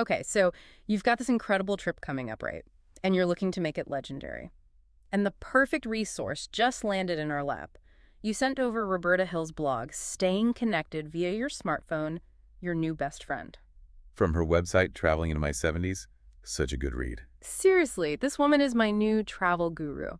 Okay, so you've got this incredible trip coming up, right? And you're looking to make it legendary. And the perfect resource just landed in our lap. You sent over Roberta Hill's blog, Staying Connected via your smartphone, your new best friend. From her website, Traveling into My 70s, such a good read. Seriously, this woman is my new travel guru.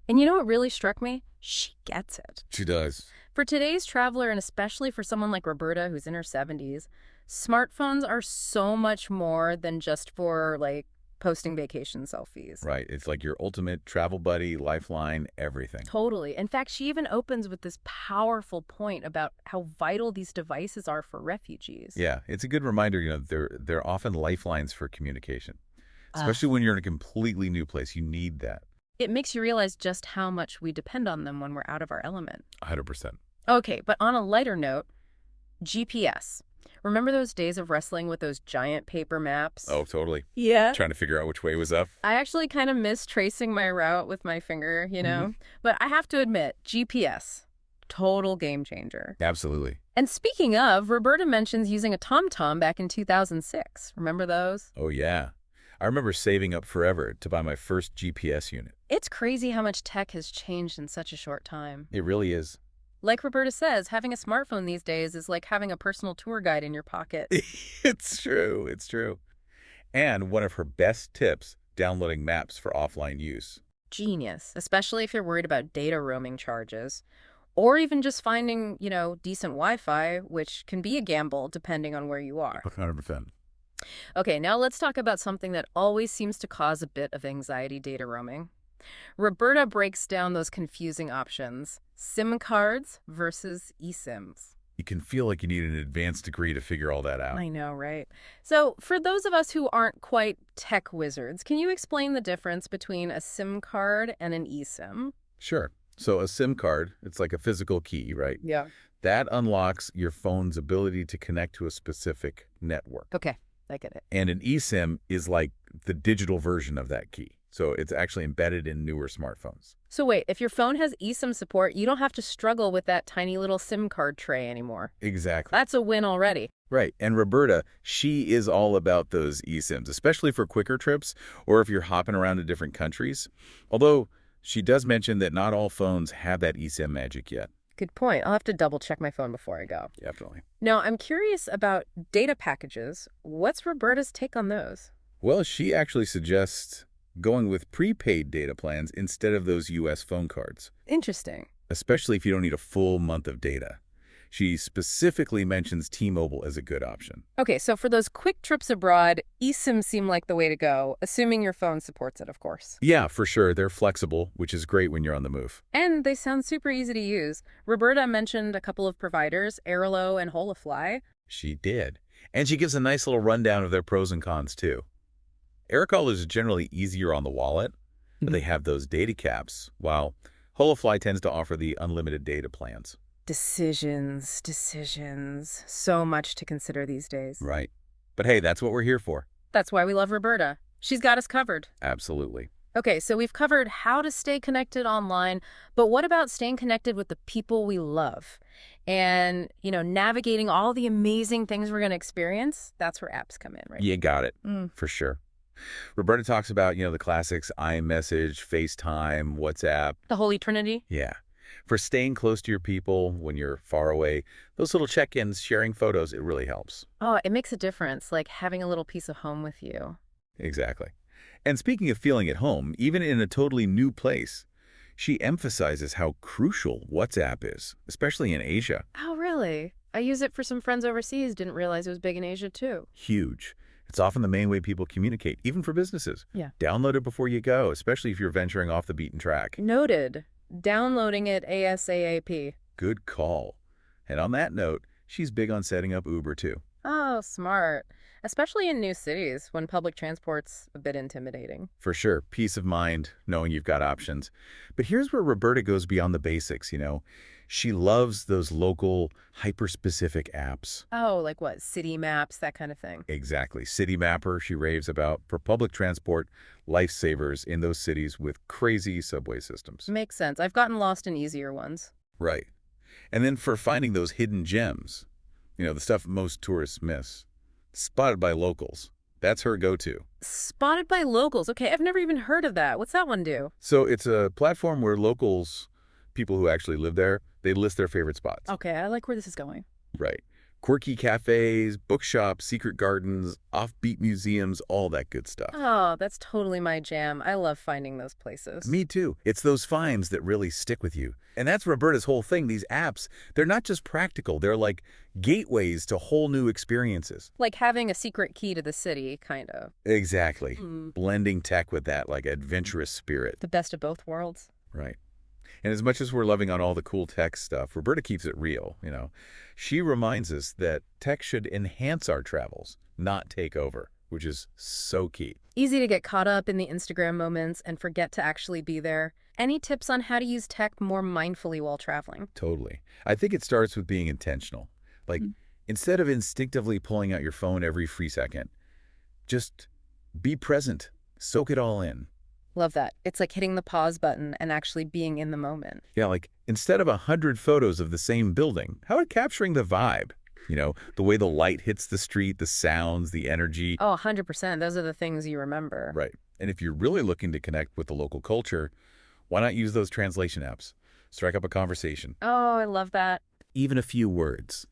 And you know what really struck me? She gets it. She does. For today's traveler, and especially for someone like Roberta, who's in her 70s, smartphones are so much more than just for, like, posting vacation selfies. Right. It's like your ultimate travel buddy, lifeline, everything. Totally. In fact, she even opens with this powerful point about how vital these devices are for refugees. Yeah, it's a good reminder, they're often lifelines for communication. Ugh. Especially when you're in a completely new place. You need that. It makes you realize just how much we depend on them when we're out of our element. 100%. Okay, but on a lighter note, GPS. Remember those days of wrestling with those giant paper maps? Oh, totally. Yeah. Trying to figure out which way was up. I actually kind of miss tracing my route with my finger, you know? But I have to admit, GPS, total game changer. Absolutely. And speaking of, Roberta mentions using a TomTom back in 2006. Remember those? Oh, yeah. I remember saving up forever to buy my first GPS unit. It's crazy how much tech has changed in such a short time. It really is. Like Roberta says, having a smartphone these days is like having a personal tour guide in your pocket. It's true. It's true. And one of her best tips, downloading maps for offline use. Genius, especially if you're worried about data roaming charges. Or even just finding, decent Wi-Fi, which can be a gamble depending on where you are. 100%. Okay, now let's talk about something that always seems to cause a bit of anxiety: data roaming. Roberta breaks down those confusing options: SIM cards versus eSIMs. You can feel like you need an advanced degree to figure all that out. I know, right? So, for those of us who aren't quite tech wizards, can you explain the difference between a SIM card and an eSIM? Sure. So a SIM card, it's like a physical key, right? Yeah. That unlocks your phone's ability to connect to a specific network. Okay, I get it. And an eSIM is like the digital version of that key. So it's actually embedded in newer smartphones. So wait, if your phone has eSIM support, you don't have to struggle with that tiny little SIM card tray anymore. Exactly. That's a win already. Right. And Roberta, she is all about those eSIMs, especially for quicker trips or if you're hopping around to different countries. Although she does mention that not all phones have that eSIM magic yet. Good point. I'll have to double check my phone before I go. Definitely. Now, I'm curious about data packages. What's Roberta's take on those? Well, she actually suggests going with prepaid data plans instead of those U.S. phone cards, Interesting. especially if you don't need a full month of data. She specifically mentions T-Mobile as a good option. Okay, so for those quick trips abroad, eSIMs seem like the way to go, assuming your phone supports it, of course. Yeah, for sure. They're flexible, which is great when you're on the move. And they sound super easy to use. Roberta mentioned a couple of providers, Airlo and Holofly. She did. And she gives a nice little rundown of their pros and cons, too. Aircall is generally easier on the wallet, but they have those data caps, while Holofly tends to offer the unlimited data plans. Decisions. So much to consider these days. Right. But hey, that's what we're here for. That's why we love Roberta. She's got us covered. Absolutely. Okay, so we've covered how to stay connected online, but what about staying connected with the people we love? And, navigating all the amazing things we're going to experience? That's where apps come in, right? You got it, Mm. for sure. Roberta talks about, the classics, iMessage, FaceTime, WhatsApp. The Holy Trinity? Yeah. For staying close to your people when you're far away, those little check-ins, sharing photos, it really helps. Oh, it makes a difference, like having a little piece of home with you. Exactly. And speaking of feeling at home, even in a totally new place, she emphasizes how crucial WhatsApp is, especially in Asia. Oh, really? I use it for some friends overseas. Didn't realize it was big in Asia, too. Huge. It's often the main way people communicate, even for businesses. Yeah. Download it before you go, especially if you're venturing off the beaten track. Noted. Downloading it ASAP. Good call. And on that note, she's big on setting up Uber, too. Oh, smart. Especially in new cities when public transport's a bit intimidating. For sure, peace of mind, knowing you've got options. But here's where Roberta goes beyond the basics, She loves those local, hyper-specific apps. Oh, like what? City maps, that kind of thing. Exactly. City Mapper, she raves about, for public transport, lifesavers in those cities with crazy subway systems. Makes sense. I've gotten lost in easier ones. Right. And then for finding those hidden gems, the stuff most tourists miss, spotted by locals. That's her go-to. Spotted by locals. Okay, I've never even heard of that. What's that one do? So it's a platform where locals, people who actually live there, they list their favorite spots. Okay, I like where this is going. Right. Quirky cafes, bookshops, secret gardens, offbeat museums, all that good stuff. Oh, that's totally my jam. I love finding those places. Me too. It's those finds that really stick with you. And that's Roberta's whole thing. These apps, they're not just practical. They're like gateways to whole new experiences. Like having a secret key to the city, kind of. Exactly. Mm. Blending tech with that like adventurous spirit. The best of both worlds. Right. And as much as we're loving on all the cool tech stuff, Roberta keeps it real. She reminds us that tech should enhance our travels, not take over, which is so key. Easy to get caught up in the Instagram moments and forget to actually be there. Any tips on how to use tech more mindfully while traveling? Totally. I think it starts with being intentional. Like, instead of instinctively pulling out your phone every free second, just be present. Soak it all in. Love that. It's like hitting the pause button and actually being in the moment. Yeah, like instead of 100 photos of the same building, how about capturing the vibe? The way the light hits the street, the sounds, the energy. Oh, 100%. Those are the things you remember. Right. And if you're really looking to connect with the local culture, why not use those translation apps? Strike up a conversation. Oh, I love that. Even a few words.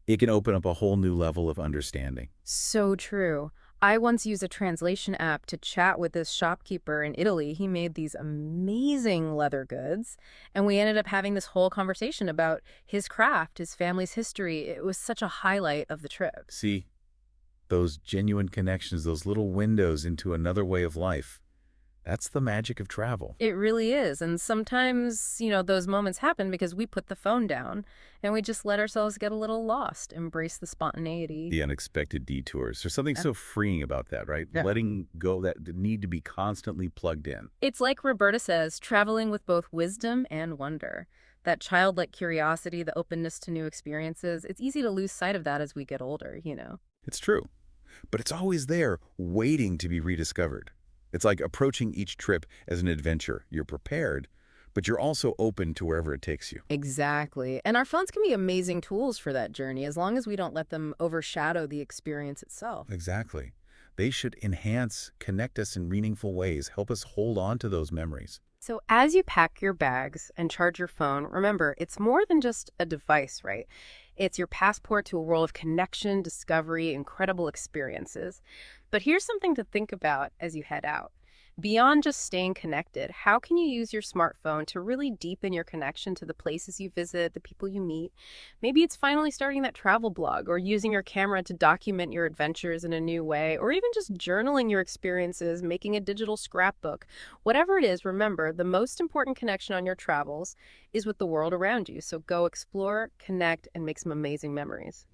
It can open up a whole new level of understanding. So true. I once used a translation app to chat with this shopkeeper in Italy. He made these amazing leather goods, and we ended up having this whole conversation about his craft, his family's history. It was such a highlight of the trip. See, those genuine connections, those little windows into another way of life. That's the magic of travel. It really is. And sometimes, those moments happen because we put the phone down and we just let ourselves get a little lost, embrace the spontaneity. The unexpected detours. There's something so freeing about that, right? Yeah. Letting go that need to be constantly plugged in. It's like Roberta says, traveling with both wisdom and wonder. That childlike curiosity, the openness to new experiences, it's easy to lose sight of that as we get older. It's true. But it's always there, waiting to be rediscovered. It's like approaching each trip as an adventure. You're prepared, but you're also open to wherever it takes you. Exactly. And our phones can be amazing tools for that journey as long as we don't let them overshadow the experience itself. Exactly. They should enhance, connect us in meaningful ways, help us hold on to those memories. So as you pack your bags and charge your phone, remember, it's more than just a device, right? It's your passport to a world of connection, discovery, incredible experiences. But here's something to think about as you head out. Beyond just staying connected, how can you use your smartphone to really deepen your connection to the places you visit, the people you meet? Maybe it's finally starting that travel blog or using your camera to document your adventures in a new way, or even just journaling your experiences, making a digital scrapbook. Whatever it is, remember, the most important connection on your travels is with the world around you. So go explore, connect, and make some amazing memories.